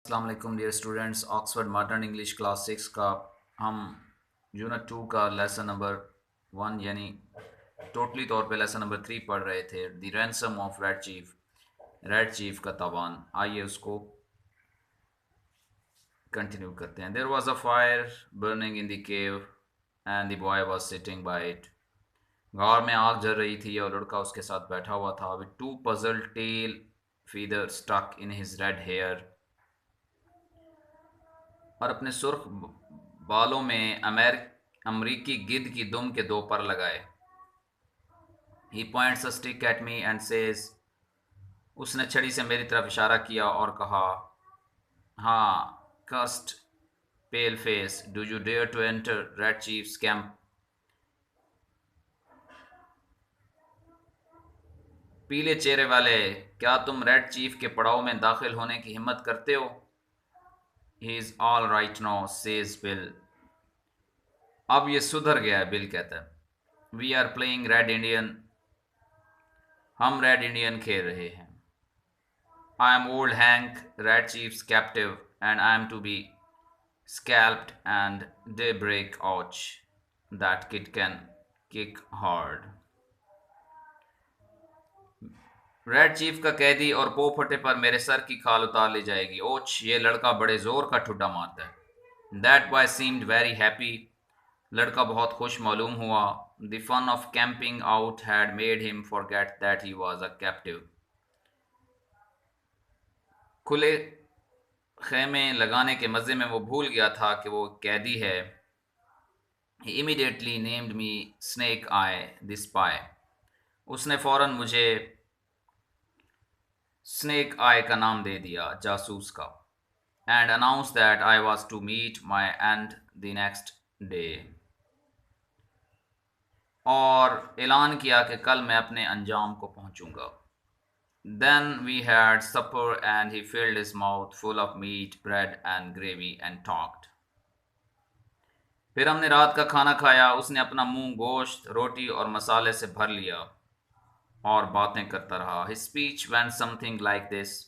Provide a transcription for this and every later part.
अस्सलाम वालेकुम dear students. Oxford modern English class 6 का हम यूनिट 2 का लेसन नंबर 1 यानी टोटली तौर पे लेसन नंबर 3 पढ़ रहे थे, the ransom of Red Chief का तावान। आइए उसको कंटिन्यू करते हैं। There was a fire burning in the cave and the boy was sitting by it. गार में आग जल रही थी और लड़का उसके साथ बैठा हुआ था। With two buzzard tail feather stuck in his red hair, और अपने सुर्ख बालों में अमरीकी गिद्ध की दुम के दो पर लगाए। ही points a stick at me and says, उसने छड़ी से मेरी तरफ इशारा किया और कहा, हाँ cursed pale face, do you dare to enter Red Chief's camp. पीले चेहरे वाले, क्या तुम रेड चीफ के पड़ाव में दाखिल होने की हिम्मत करते हो। He is all right now says Bill, अब ये सुधर गया है, बिल कहता है। We are playing red Indian, हम रेड इंडियन खेल रहे हैं। I am old Hank, Red Chief's captive, and I am to be scalped and daybreak. Ouch, that kid can kick hard. Red Chief का कैदी और पो फटे पर मेरे सर की खाल उतार ली जाएगी। ओच, ये लड़का बड़े जोर का ठुड्डा मारता है। That boy seemed very happy, लड़का बहुत खुश मालूम हुआ। The fun of camping out had made him forget that he was a captive. खुले खेमे लगाने के मज़े में वो भूल गया था कि वो कैदी है। He immediately named me Snake Eye the Spy, उसने फौरन मुझे स्नेक आई का नाम दे दिया, जासूस का। And announce that I was to meet my end the next day, और ऐलान किया कि कल मैं अपने अंजाम को पहुंचूंगा। Then we had supper and he filled his mouth full of meat, bread and gravy and talked. फिर हमने रात का खाना खाया, उसने अपना मुंह गोश्त, रोटी और मसाले से भर लिया और बातें करता रहा। His speech went something like this,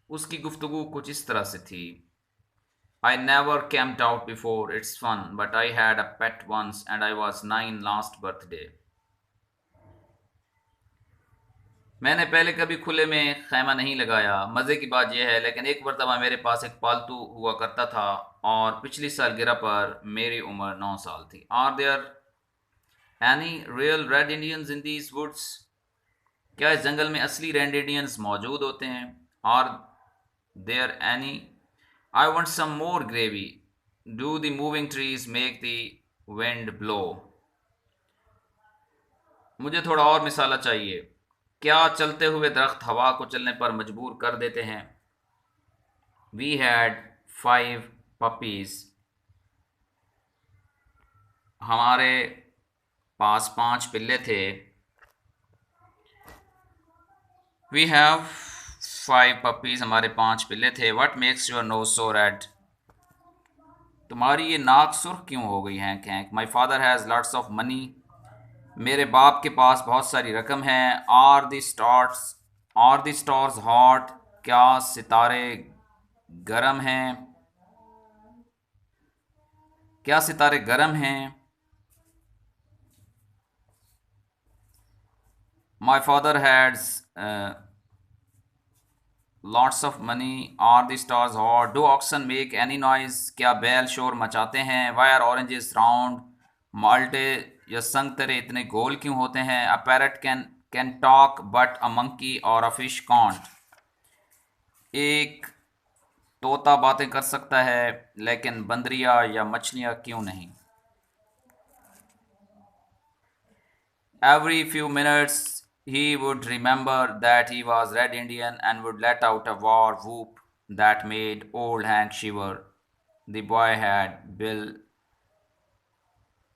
उसकी गुफ्तगू कुछ इस तरह से थी। I never camped out before, it's fun, but I had a pet once and I was 9 last birthday. मैंने पहले कभी खुले में खैमा नहीं लगाया, मज़े की बात यह है, लेकिन एक मरतबा मेरे पास एक पालतू हुआ करता था और पिछली सालगिरह पर मेरी उम्र 9 साल थी। Are there any real red Indians in these woods, क्या इस जंगल में असली रेड इंडियंस मौजूद होते हैं। Are there any, I want some more gravy, do the moving trees make the wind blow, मुझे थोड़ा और मिसाला चाहिए, क्या चलते हुए दरख्त हवा को चलने पर मजबूर कर देते हैं। वी हैड 5 पपीज, हमारे पास 5 पिल्ले थे। वी हैव 5 पपीज, हमारे 5 पिल्ले थे। What makes your nose so red, तुम्हारी ये नाक सुर्ख क्यों हो गई है। कैंक, my father has lots of money, मेरे बाप के पास बहुत सारी रकम है। आर द स्टार्स हॉट, क्या सितारे गर्म हैं, क्या सितारे गर्म हैं। My father has lots of money, are the stars hot, do oxen make any noise, क्या बैल शोर मचाते हैं। वाई आर ऑरेंजेस राउंड, माल्टे या संगतरे इतने गोल क्यों होते हैं। A parrot can talk but a monkey or a fish can't, एक तोता बातें कर सकता है लेकिन बंदरिया या मछलियाँ क्यों नहीं। Every few minutes he would remember that he was Red Indian and would let out a war whoop that made old Hank shiver. The boy had Bill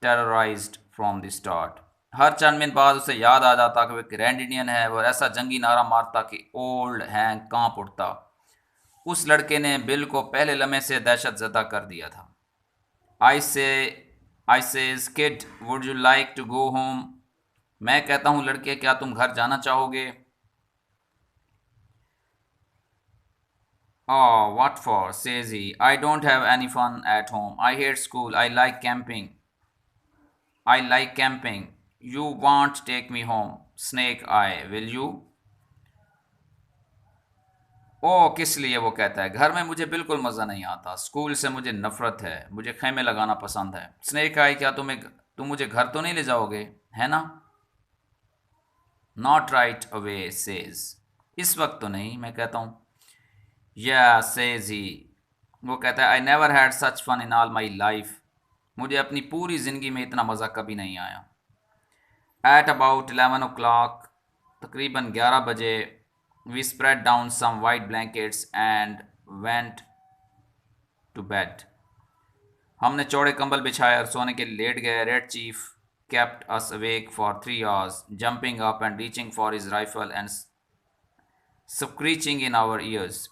terrorized from the start. Her Chand minute बाद उसे याद आ जाता कि वो एक red Indian है। वो ऐसा जंगी नारा मारता कि ओल्ड हैंक कांप उठता। उस लड़के ने बिल को पहले लम्हे से दहशत ज़दा कर दिया था। I say I says kid, would you like to go home, मैं कहता हूँ लड़के, क्या तुम घर जाना चाहोगे। Oh, what for? Says he. I don't have any fun at home. I hate school. I like camping. I like camping. You won't take me home. Snake eye, will you? ओ किस लिए वो कहता है घर में मुझे बिल्कुल मज़ा नहीं आता स्कूल से मुझे नफरत है मुझे खेमे लगाना पसंद है स्नेक आई क्या तुम मुझे घर तो नहीं ले जाओगे है ना नॉट राइट अवे सेज इस वक्त तो नहीं मैं कहता हूँ या सेज ही वो कहता है I never had such fun in all my life मुझे अपनी पूरी ज़िंदगी में इतना मज़ा कभी नहीं आया एट अबाउट 11 o'clock तकरीबन 11 बजे we spread down some white blankets and went to bed हमने चौड़े कंबल बिछाए और सोने के लिए लेट गए red chief kept us awake for 3 hours, jumping up and reaching for his rifle and screeching in our ears.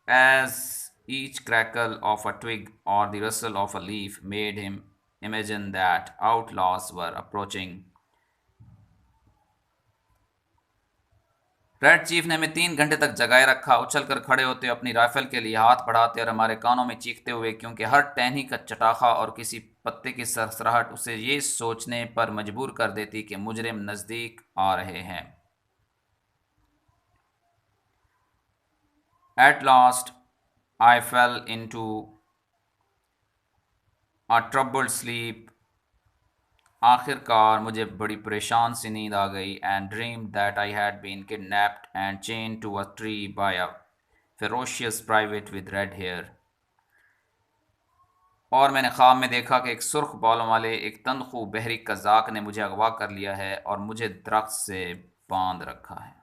As each crackle of a twig or the rustle of a leaf made him imagine that outlaws were approaching. Red chief ने हमें 3 घंटे तक जगाए रखा उछल कर खड़े होते अपनी राइफल के लिए हाथ बढ़ाते और हमारे कानों में चीखते हुए क्योंकि हर टहनी का चटाखा और किसी पत्ते की सरसराहट उसे ये सोचने पर मजबूर कर देती कि मुजरिम नज़दीक आ रहे हैं at last I fell into a troubled sleep आखिरकार मुझे बड़ी परेशान सी नींद आ गई and dream that I had been kidnapped and chain to a tree by a ferocious private with red hair और मैंने ख्वाब में देखा कि एक सुर्ख बालों वाले एक तनख्वाह बहरी कज़ाक ने मुझे अगवा कर लिया है और मुझे दरख्त से बांध रखा है